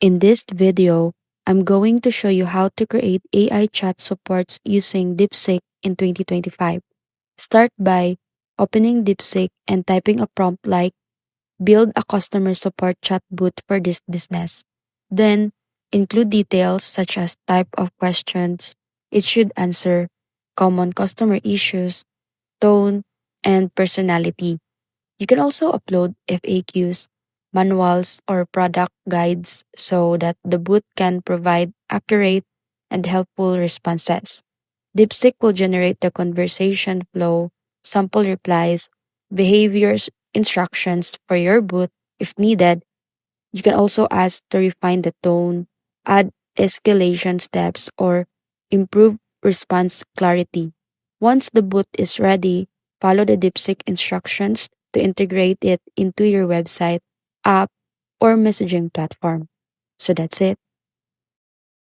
In this video, I'm going to show you how to create AI chat supports using DeepSeek in 2025. Start by opening DeepSeek and typing a prompt like build a customer support chatbot for this business. Then, include details such as type of questions it should answer, common customer issues, tone, and personality. You can also upload FAQs, manuals, or product guides so that the bot can provide accurate and helpful responses. DeepSeek will generate the conversation flow, sample replies, behaviors instructions for your bot if needed. You can also ask to refine the tone, add escalation steps, or improve response clarity. Once the boot is ready, follow the DeepSeek instructions to integrate it into your website, app, or messaging platform. So that's it.